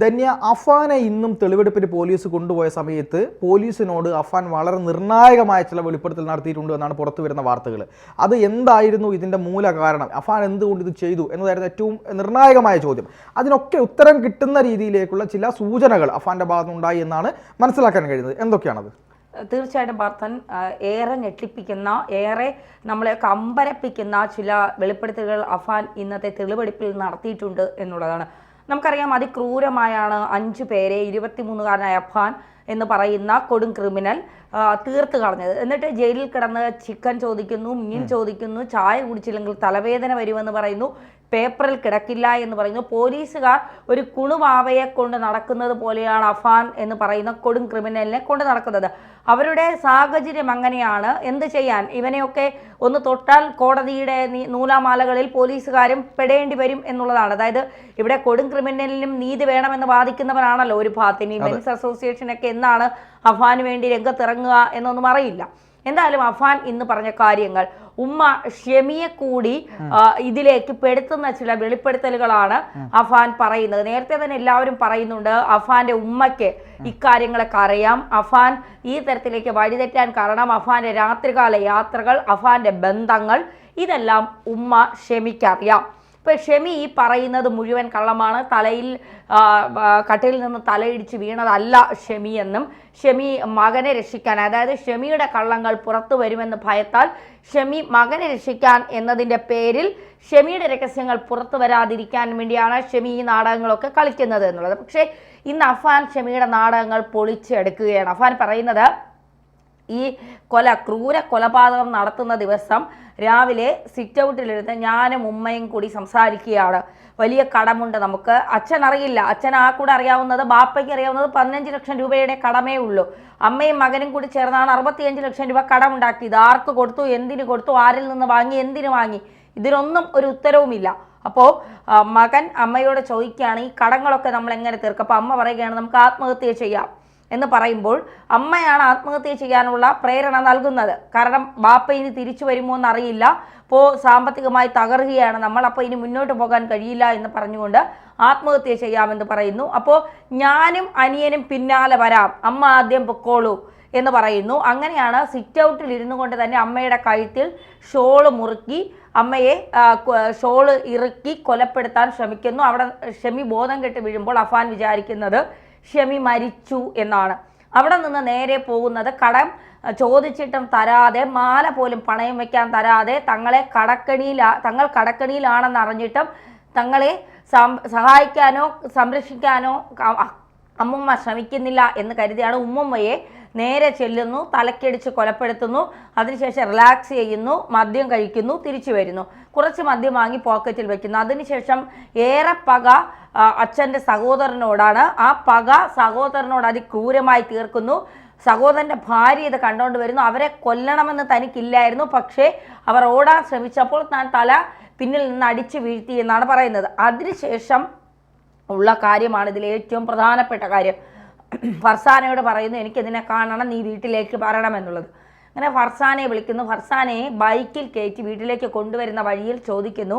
ധന്യ, അഫാനെ ഇന്നും തെളിവെടുപ്പിന് പോലീസ് കൊണ്ടുപോയ സമയത്ത് പോലീസിനോട് അഫാൻ വളരെ നിർണായകമായ ചില വെളിപ്പെടുത്തൽ നടത്തിയിട്ടുണ്ട് എന്നാണ് പുറത്തു വരുന്ന വാർത്തകൾ. അത് എന്തായിരുന്നു ഇതിൻ്റെ മൂല കാരണം, അഫാൻ എന്തുകൊണ്ട് ഇത് ചെയ്തു എന്നതായിരുന്നു ഏറ്റവും നിർണായകമായ ചോദ്യം. അതിനൊക്കെ ഉത്തരം കിട്ടുന്ന രീതിയിലേക്കുള്ള ചില സൂചനകൾ അഫാന്റെ ഭാഗത്തുനിന്നുണ്ടായി എന്നാണ് മനസ്സിലാക്കാൻ കഴിയുന്നത്. എന്തൊക്കെയാണത്? തീർച്ചയായിട്ടും പാർത്ഥൻ, ഏറെ ഞെട്ടിപ്പിക്കുന്ന, ഏറെ നമ്മളെ അമ്പരപ്പിക്കുന്ന ചില വെളിപ്പെടുത്തലുകൾ അഫാൻ ഇന്നത്തെ തെളിവെടുപ്പിൽ നടത്തിയിട്ടുണ്ട് എന്നുള്ളതാണ്. നമുക്കറിയാം, അതിക്രൂരമായാണ് 5 പേരെ 23കാരനായ അഫാൻ എന്ന് പറയുന്ന കൊടും ക്രിമിനൽ തീർത്ത് കളഞ്ഞത്. എന്നിട്ട് ജയിലിൽ കിടന്ന് ചിക്കൻ ചോദിക്കുന്നു, മീൻ ചോദിക്കുന്നു, ചായ കുടിച്ചില്ലെങ്കിൽ തലവേദന വരുമെന്ന് പറയുന്നു, പേപ്പറിൽ കിടക്കില്ല എന്ന് പറയുന്നു. പോലീസുകാർ ഒരു കുണുവാവയെ കൊണ്ട് നടക്കുന്നത് പോലെയാണ് അഫാൻ എന്ന് പറയുന്ന കൊടും ക്രിമിനലിനെ കൊണ്ട് നടക്കുന്നത്. അവരുടെ സാഹചര്യം അങ്ങനെയാണ്. എന്ത് ചെയ്യാൻ, ഇവനെയൊക്കെ ഒന്ന് തൊട്ടാൽ കോടതിയുടെ നൂലാമാലകളിൽ പോലീസുകാരും പെടേണ്ടി വരും എന്നുള്ളതാണ്. അതായത് ഇവിടെ കൊടും ക്രിമിനലിനും നീതി വേണമെന്ന് വാദിക്കുന്നവരാണല്ലോ ഒരു ഭാഗത്തിന്. മെൻസ് അസോസിയേഷനൊക്കെ എന്നാണ് അഫാന് വേണ്ടി രംഗത്തിറങ്ങുക എന്നൊന്നും അറിയില്ല. എന്തായാലും അഫാൻ ഇന്ന് പറഞ്ഞ കാര്യങ്ങൾ, ഉമ്മ ഷെമിയെ കൂടി ഇതിലേക്ക് പെടുത്തുന്ന ചില വെളിപ്പെടുത്തലുകളാണ് അഫാൻ പറയുന്നത്. നേരത്തെ തന്നെ എല്ലാവരും പറയുന്നുണ്ട് അഫാന്റെ ഉമ്മയ്ക്ക് ഇക്കാര്യങ്ങളൊക്കെ അറിയാം. അഫാൻ ഈ തരത്തിലേക്ക് വഴിതെറ്റാൻ കാരണം അഫാന്റെ രാത്രികാല യാത്രകൾ, അഫാന്റെ ബന്ധങ്ങൾ, ഇതെല്ലാം ഉമ്മ ഷെമിക്കറിയാം. ഇപ്പം ഷെമി ഈ പറയുന്നത് മുഴുവൻ കള്ളമാണ്. കട്ടിലിൽ നിന്ന് തലയിടിച്ച് വീണതല്ല ഷെമി എന്നും, ഷെമി മകനെ രക്ഷിക്കാൻ, അതായത് ഷെമിയുടെ കള്ളങ്ങൾ പുറത്തു വരുമെന്ന് ഭയത്താൽ ഷെമി മകനെ രക്ഷിക്കാൻ എന്നതിൻ്റെ പേരിൽ ഷെമിയുടെ രഹസ്യങ്ങൾ പുറത്തു വരാതിരിക്കാൻ വേണ്ടിയാണ് ഷെമി ഈ നാടകങ്ങളൊക്കെ കളിക്കുന്നത് എന്നുള്ളത്. പക്ഷേ ഇന്ന് അഫാൻ ഷെമിയുടെ നാടകങ്ങൾ പൊളിച്ചെടുക്കുകയാണ്. അഫാൻ പറയുന്നത്, ഈ ക്രൂര കൊലപാതകം നടത്തുന്ന ദിവസം രാവിലെ സിറ്റ് ഔട്ടിലിരുന്ന് ഞാനും ഉമ്മയും കൂടി സംസാരിക്കുകയാണ്. വലിയ കടമുണ്ട് നമുക്ക്, അച്ഛൻ അറിയില്ല, അച്ഛൻ ആ കൂടെ അറിയാവുന്നത്, ബാപ്പയ്ക്ക് അറിയാവുന്നത് 15 ലക്ഷം രൂപയുടെ കടമേ ഉള്ളൂ. അമ്മയും മകനും കൂടി ചേർന്നാണ് 65 ലക്ഷം രൂപ കടമുണ്ടാക്കിയത്. ആർക്ക് കൊടുത്തു, എന്തിനു കൊടുത്തു, ആരിൽ നിന്ന് വാങ്ങി, എന്തിനു വാങ്ങി, ഇതിനൊന്നും ഒരു ഉത്തരവുമില്ല. അപ്പോൾ മകൻ അമ്മയോട് ചോദിക്കുകയാണ്, ഈ കടങ്ങളൊക്കെ നമ്മൾ എങ്ങനെ തീർക്കും? അപ്പോൾ അമ്മ പറയുകയാണ്, നമുക്ക് ആത്മഹത്യ ചെയ്യാം എന്ന് പറയുമ്പോൾ അമ്മയാണ് ആത്മഹത്യ ചെയ്യാനുള്ള പ്രേരണ നൽകുന്നത്. കാരണം ബാപ്പ ഇനി തിരിച്ചു വരുമോ എന്നറിയില്ല, അപ്പോൾ സാമ്പത്തികമായി തകരുകയാണ് നമ്മൾ, അപ്പോൾ ഇനി മുന്നോട്ട് പോകാൻ കഴിയില്ല എന്ന് പറഞ്ഞുകൊണ്ട് ആത്മഹത്യ ചെയ്യാമെന്ന് പറയുന്നു. അപ്പോൾ ഞാനും അനിയനും പിന്നാലെ വരാം, അമ്മ ആദ്യം പൊക്കോളൂ എന്ന് പറയുന്നു. അങ്ങനെയാണ് സിറ്റ് ഔട്ടിൽ ഇരുന്നു കൊണ്ട് തന്നെ അമ്മയുടെ കഴുത്തിൽ ഷോള് മുറുക്കി അമ്മയെ ഷോള് ഇറുക്കി കൊലപ്പെടുത്താൻ ശ്രമിക്കുന്നു. അവിടെ ഷെമി ബോധം കെട്ട് വീഴുമ്പോൾ അഫാൻ വിചാരിക്കുന്നത് ഷെമി മരിച്ചു എന്നാണ്. അവിടെ നിന്ന് നേരെ പോകുന്നത്, കടം ചോദിച്ചിട്ടും തരാതെ, മാല പോലും പണയം വെക്കാൻ തരാതെ, തങ്ങൾ കടക്കണിയിലാണെന്ന് അറിഞ്ഞിട്ടും തങ്ങളെ സഹായിക്കാനോ സംരക്ഷിക്കാനോ അമ്മുമ്മ ശ്രമിക്കുന്നില്ല എന്ന് കരുതിയാണ് ഉമ്മുമ്മയെ നേരെ ചെല്ലുന്നു, തലക്കടിച്ച് കൊലപ്പെടുത്തുന്നു. അതിനുശേഷം റിലാക്സ് ചെയ്യുന്നു, മദ്യം കഴിക്കുന്നു, തിരിച്ചു വരുന്നു, കുറച്ച് മദ്യം വാങ്ങി പോക്കറ്റിൽ വെക്കുന്നു. അതിനുശേഷം ഏറെ പക അച്ഛൻ്റെ സഹോദരനോടാണ്. ആ പക സഹോദരനോട് അതിക്രൂരമായി തീർക്കുന്നു. സഹോദരൻ്റെ ഭാര്യ ഇത് കണ്ടുകൊണ്ട് വരുന്നു. അവരെ കൊല്ലണമെന്ന് തനിക്കില്ലായിരുന്നു, പക്ഷേ അവർ ഓടാൻ ശ്രമിച്ചപ്പോൾ താൻ തല പിന്നിൽ നിന്ന് അടിച്ചു വീഴ്ത്തി എന്നാണ് പറയുന്നത്. അതിനുശേഷം ഉള്ള കാര്യമാണ് ഇതിൽ ഏറ്റവും പ്രധാനപ്പെട്ട കാര്യം. ഫർസാനയോട് പറയുന്നു, എനിക്കിതിനെ കാണണം, നീ വീട്ടിലേക്ക് വരണമെന്നുള്ളത്. അങ്ങനെ ഫർസാനയെ വിളിക്കുന്നു. ഫർസാനയെ ബൈക്കിൽ കയറ്റി വീട്ടിലേക്ക് കൊണ്ടുവരുന്ന വഴിയിൽ ചോദിക്കുന്നു,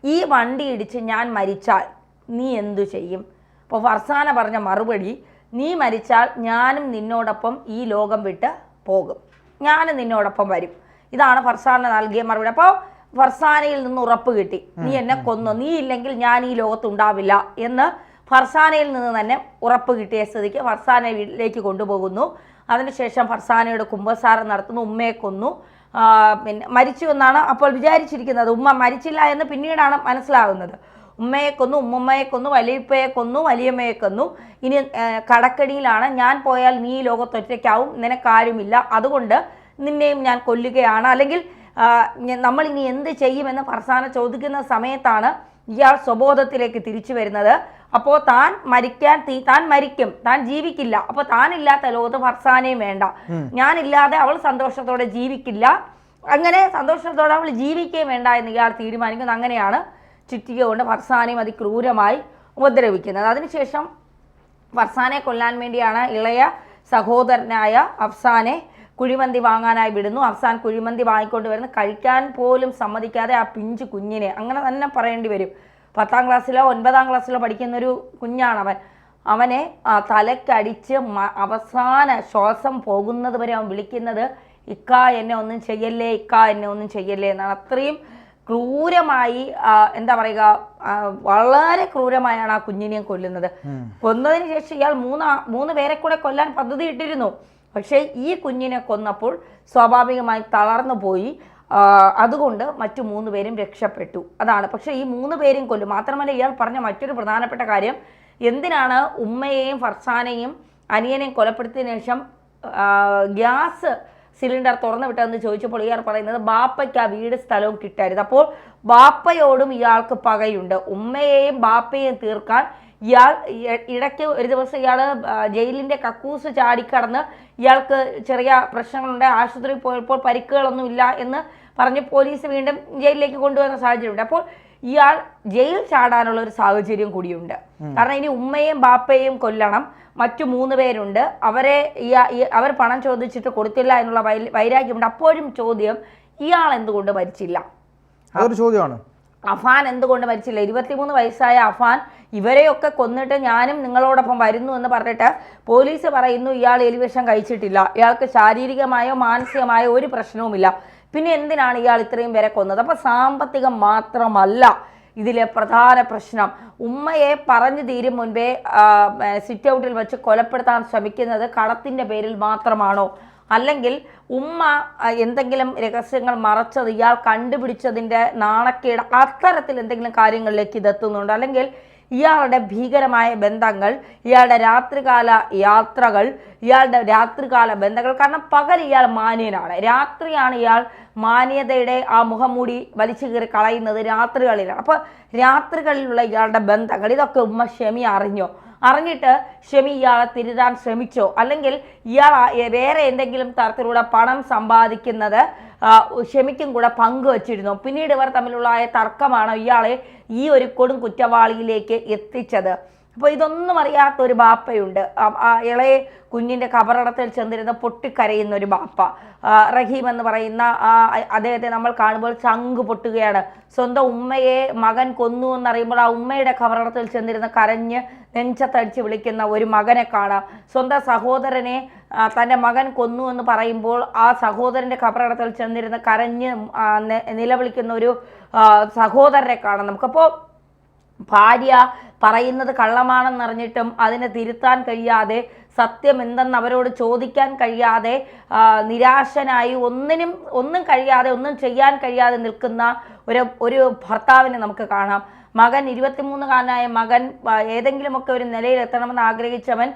ഈ വണ്ടി ഇടിച്ച് ഞാൻ മരിച്ചാൽ നീ എന്തു ചെയ്യും? അപ്പോൾ ഫർസാന പറഞ്ഞ മറുപടി, നീ മരിച്ചാൽ ഞാനും നിന്നോടൊപ്പം ഈ ലോകം വിട്ട് പോകും, ഞാനും നിന്നോടൊപ്പം വരും. ഇതാണ് ഫർസാന നൽകിയ മറുപടി. അപ്പോൾ ഫർസാനയിൽ നിന്ന് ഉറപ്പ് കിട്ടി, നീ എന്നെ കൊന്നു, നീ ഇല്ലെങ്കിൽ ഞാൻ ഈ ലോകത്തുണ്ടാവില്ല എന്ന് ഫർസാനയിൽ നിന്ന് തന്നെ ഉറപ്പ് കിട്ടിയ സ്ഥിതിക്ക് ഫർസാനയെ വീട്ടിലേക്ക് കൊണ്ടുപോകുന്നു. അതിനുശേഷം ഫർസാനയുടെ കുമ്പസാരം നടത്തുന്നു, ഉമ്മയെ കൊന്നു. പിന്നെ മരിച്ചു എന്നാണ് അപ്പോൾ വിചാരിച്ചിരിക്കുന്നത്. ഉമ്മ മരിച്ചില്ല എന്ന് പിന്നീടാണ് മനസ്സിലാകുന്നത്. ഉമ്മയെ കൊന്നു, ഉമ്മുമ്മയെ കൊന്നു, വലിയപ്പയെ കൊന്നു, വലിയമ്മയെ കൊന്നു. ഇനി കടക്കടിയിലാണ്, ഞാൻ പോയാൽ നീ ലോകത്തൊറ്റയ്ക്കാവും, നിനക്കാരുമില്ല, അതുകൊണ്ട് നിന്നെയും ഞാൻ കൊല്ലുകയാണ്, അല്ലെങ്കിൽ നമ്മൾ ഇനി എന്ത് ചെയ്യുമെന്ന് ഫർസാന ചോദിക്കുന്ന സമയത്താണ് ഇയാൾ സ്വബോധത്തിലേക്ക് തിരിച്ചു വരുന്നത്. അപ്പോൾ താൻ മരിക്കും, താൻ ജീവിക്കില്ല, അപ്പോൾ താനില്ലാത്ത ലോകത്ത് ഫർസാനയും വേണ്ട, ഞാനില്ലാതെ അവൾ സന്തോഷത്തോടെ ജീവിക്കില്ല, അങ്ങനെ സന്തോഷത്തോടെ അവൾ ജീവിക്കുകയും വേണ്ട എന്ന് ഇയാൾ തീരുമാനിക്കുന്നത്. അങ്ങനെയാണ് ചുറ്റിക കൊണ്ട് ഫർസാനയും അതിക്രൂരമായി ഉപദ്രവിക്കുന്നത്. അതിനുശേഷം ഫർസാനെ കൊല്ലാൻ വേണ്ടിയാണ് ഇളയ സഹോദരനായ അഫ്സാനെ കുഴിമന്തി വാങ്ങാനായി വിടുന്നു. അഫ്സാൻ കുഴിമന്തി വാങ്ങിക്കൊണ്ട് വരുന്നു. കഴിക്കാൻ പോലും സമ്മതിക്കാതെ ആ പിഞ്ചു കുഞ്ഞിനെ, അങ്ങനെ തന്നെ പറയേണ്ടി വരും, 10ാം ക്ലാസ്സിലോ 9ാം ക്ലാസ്സിലോ പഠിക്കുന്നൊരു കുഞ്ഞാണവൻ. അവനെ തലക്കടിച്ച് അവസാന ശ്വാസം പോകുന്നത് വരെ അവൻ വിളിക്കുന്നത് ഇക്ക എന്നെ ഒന്നും ചെയ്യല്ലേ, ഇക്ക എന്നെ ഒന്നും ചെയ്യല്ലേ എന്നാണ്. അത്രയും ക്രൂരമായി എന്താ പറയുക, വളരെ ക്രൂരമായാണ് ആ കുഞ്ഞിനെ കൊല്ലുന്നത്. കൊന്നതിന് ശേഷം ഇയാൾ മൂന്ന് പേരെ കൂടെ കൊല്ലാൻ പദ്ധതി ഇട്ടിരുന്നു. പക്ഷേ ഈ കുഞ്ഞിനെ കൊന്നപ്പോൾ സ്വാഭാവികമായി തളർന്നു പോയി. അതുകൊണ്ട് മറ്റു 3 പേരും രക്ഷപ്പെട്ടു. അതാണ്. പക്ഷെ ഈ 3 പേരും കൊല്ലും. മാത്രമല്ല ഇയാൾ പറഞ്ഞ മറ്റൊരു പ്രധാനപ്പെട്ട കാര്യം, എന്തിനാണ് ഉമ്മയെയും ഫർസാനെയും അനിയനെയും കൊലപ്പെടുത്തിയതിനു ശേഷം ഗ്യാസ് സിലിണ്ടർ തുറന്നു വിട്ടതെന്ന് ചോദിച്ചപ്പോൾ ഇയാൾ പറയുന്നത് ബാപ്പയ്ക്ക് ആ വീട് സ്ഥലവും കിട്ടരുത്. അപ്പോൾ ബാപ്പയോടും ഇയാൾക്ക് പകയുണ്ട്. ഉമ്മയെയും ബാപ്പയെയും തീർക്കാൻ ഇയാൾ ഇടയ്ക്ക് ഒരു ദിവസം ഇയാൾ ജയിലിൻ്റെ കക്കൂസ് ചാടിക്കടന്ന് ഇയാൾക്ക് ചെറിയ പ്രശ്നങ്ങളുണ്ട്, ആശുപത്രിയിൽ പോയപ്പോൾ പരിക്കുകളൊന്നും ഇല്ല എന്ന് പറഞ്ഞ് പോലീസ് വീണ്ടും ജയിലിലേക്ക് കൊണ്ടുവന്ന സാഹചര്യമുണ്ട്. അപ്പോൾ ഇയാൾ ജയിൽ ചാടാനുള്ള ഒരു സാഹചര്യം കൂടിയുണ്ട്. കാരണം ഇനി ഉമ്മയും ബാപ്പയും കൊല്ലണം, മറ്റു 3 പേരുണ്ട്, അവർ പണം ചോദിച്ചിട്ട് കൊടുത്തില്ല എന്നുള്ള വൈരാഗ്യമുണ്ട്. അപ്പോഴും ചോദ്യം, ഇയാൾ എന്തുകൊണ്ട് മരിച്ചില്ല? അതൊരു ചോദ്യമാണ്. അഫാൻ എന്തുകൊണ്ട് മരിച്ചില്ല? 23 വയസ്സായ അഫാൻ ഇവരെയൊക്കെ കൊന്നിട്ട് ഞാനും നിങ്ങളോടൊപ്പം വരുന്നു എന്ന് പറഞ്ഞിട്ട് പോലീസ് പറയുന്നു ഇയാൾ എലിവിഷം കഴിച്ചിട്ടില്ല, ഇയാൾക്ക് ശാരീരികമായോ മാനസികമായോ ഒരു പ്രശ്നവുമില്ല. പിന്നെ എന്തിനാണ് ഇയാൾ ഇത്രയും പേരെ കൊന്നത്? അപ്പോൾ സാമ്പത്തികം മാത്രമല്ല ഇതിലെ പ്രധാന പ്രശ്നം. ഉമ്മയെ പറഞ്ഞു തീരും മുൻപേ സിറ്റ് ഔട്ടിൽ വെച്ച് കൊലപ്പെടുത്താൻ ശ്രമിക്കുന്നത് കടത്തിൻ്റെ പേരിൽ മാത്രമാണോ? അല്ലെങ്കിൽ ഉമ്മ എന്തെങ്കിലും രഹസ്യങ്ങൾ മറച്ചത് ഇയാൾ കണ്ടുപിടിച്ചതിൻ്റെ നാണക്കേട്, അത്തരത്തിൽ എന്തെങ്കിലും കാര്യങ്ങളിലേക്ക് ഇതെത്തുന്നുണ്ട്? അല്ലെങ്കിൽ ഇയാളുടെ ഭീകരമായ ബന്ധങ്ങൾ, ഇയാളുടെ രാത്രികാല യാത്രകൾ, ഇയാളുടെ രാത്രികാല ബന്ധങ്ങൾ, കാരണം പകൽ ഇയാൾ മാന്യനാണ്, രാത്രിയാണ് ഇയാൾ മാന്യതയുടെ ആ മുഖംമൂടി വലിച്ചു കീറി കളയുന്നത് രാത്രികളിലാണ്. അപ്പോൾ രാത്രികളിലുള്ള ഇയാളുടെ ബന്ധങ്ങൾ, ഇതൊക്കെ ഉമ്മ ഷെമി അറിഞ്ഞിട്ട് ഷെമി ഇയാളെ തിരുതാൻ ശ്രമിച്ചോ? അല്ലെങ്കിൽ ഇയാൾ വേറെ എന്തെങ്കിലും തരത്തിലൂടെ പണം സമ്പാദിക്കുന്നത് ഷെമിക്കും കൂടെ പങ്കുവച്ചിരുന്നു? പിന്നീട് ഇവർ തമ്മിലുള്ള തർക്കമാണ് ഇയാളെ ഈ ഒരു കൊടും കുറ്റവാളിയിലേക്ക് എത്തിച്ചത്. അപ്പോൾ ഇതൊന്നും അറിയാത്ത ഒരു ബാപ്പയുണ്ട്. ഇളയ കുഞ്ഞിൻ്റെ കബറടത്തിൽ ചെന്നിരുന്ന് പൊട്ടിക്കരയുന്ന ഒരു ബാപ്പ, റഹീം എന്ന് പറയുന്ന അദ്ദേഹത്തെ നമ്മൾ കാണുമ്പോൾ ചങ്ക് പൊട്ടുകയാണ്. സ്വന്തം ഉമ്മയെ മകൻ കൊന്നു എന്നറിയുമ്പോൾ ആ ഉമ്മയുടെ കബറടത്തിൽ ചെന്നിരുന്ന് കരഞ്ഞ് നെഞ്ചത്തടിച്ച് വിളിക്കുന്ന ഒരു മകനെ കാണാം. സ്വന്തം സഹോദരനെ തൻ്റെ മകൻ കൊന്നു എന്ന് പറയുമ്പോൾ ആ സഹോദരൻ്റെ കബറടത്തിൽ ചെന്നിരുന്ന് കരഞ്ഞ് നിലവിളിക്കുന്ന ഒരു സഹോദരനെ കാണാം നമുക്കപ്പോൾ. ഭാര്യ പറയുന്നത് കള്ളമാണെന്നറിഞ്ഞിട്ടും അതിനെ തിരുത്താൻ കഴിയാതെ, സത്യം എന്തെന്ന് അവരോട് ചോദിക്കാൻ കഴിയാതെ, നിരാശനായി ഒന്നും കഴിയാതെ, ഒന്നും ചെയ്യാൻ കഴിയാതെ നിൽക്കുന്ന ഒരു ഭർത്താവിനെ നമുക്ക് കാണാം. മകൻ 23കാരനായ മകൻ ഏതെങ്കിലുമൊക്കെ ഒരു നിലയിൽ എത്തണമെന്ന് ആഗ്രഹിച്ചവൻ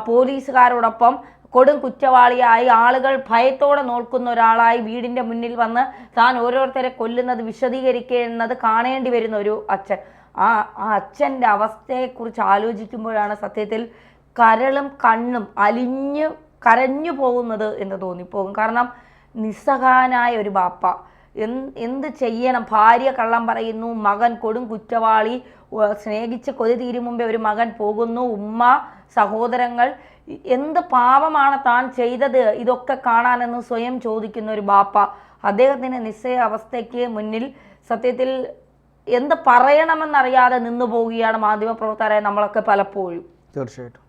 പോലീസുകാരോടൊപ്പം കൊടും കുറ്റവാളിയായി ആളുകൾ ഭയത്തോടെ നോക്കുന്ന ഒരാളായി വീടിൻ്റെ മുന്നിൽ വന്ന് താൻ ഓരോരുത്തരെ കൊല്ലുന്നത് വിശദീകരിക്കുന്നത് കാണേണ്ടി വരുന്ന ഒരു അച്ഛൻ. ആ അച്ഛൻ്റെ അവസ്ഥയെക്കുറിച്ച് ആലോചിക്കുമ്പോഴാണ് സത്യത്തിൽ കരളും കണ്ണും കരഞ്ഞു പോകുന്നത് എന്ന് തോന്നിപ്പോകും. കാരണം നിസ്സഹായനായ ഒരു ബാപ്പ എന്ത് ചെയ്യണം? ഭാര്യ കള്ളം പറയുന്നു, മകൻ കൊടും കുറ്റവാളി, സ്നേഹിച്ച് കൊതി തീരും മുമ്പേ ഒരു മകൻ പോകുന്നു, ഉമ്മ, സഹോദരങ്ങൾ, എന്ത് പാപമാണ് താൻ ചെയ്തത് ഇതൊക്കെ കാണാനെന്ന് സ്വയം ചോദിക്കുന്ന ഒരു ബാപ്പ. അദ്ദേഹത്തിൻ്റെ നിസ്സയ അവസ്ഥയ്ക്ക് മുന്നിൽ സത്യത്തിൽ എന്ത് പറയണമെന്നറിയാതെ നിന്നു പോവുകയാണ് മാധ്യമപ്രവർത്തകരെ നമ്മളൊക്കെ പലപ്പോഴും. തീർച്ചയായിട്ടും.